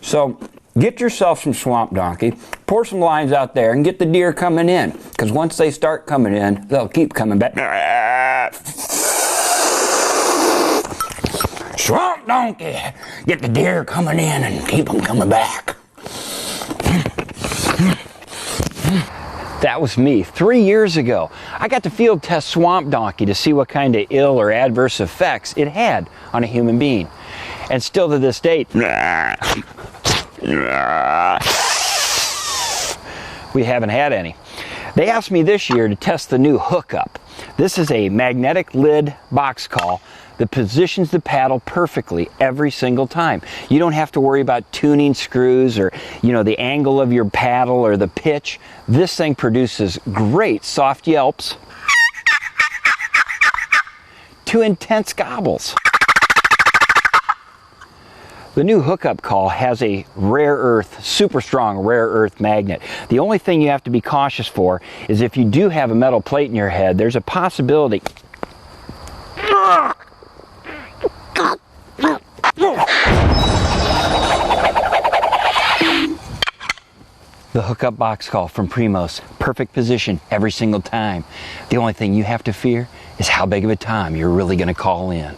So get yourself some swamp donkey, pour some lines out there, and get the deer coming in. Because once they start coming in, they'll keep coming back. Swamp donkey, get the deer coming in and keep them coming back. That was me 3 years ago. I got to field test swamp donkey to see what kind of ill or adverse effects it had on a human being. And still to this date, we haven't had any. They asked me this year to test the new hookup. This is a magnetic lid box call that positions the paddle perfectly every single time. You don't have to worry about tuning screws or, the angle of your paddle or the pitch. This thing produces great soft yelps to intense gobbles. The new hookup call has a rare earth, super strong rare earth magnet. The only thing you have to be cautious for is if you do have a metal plate in your head, there's a possibility the hookup box call from Primos. Perfect position every single time. The only thing you have to fear is how big of a time you're really going to call in.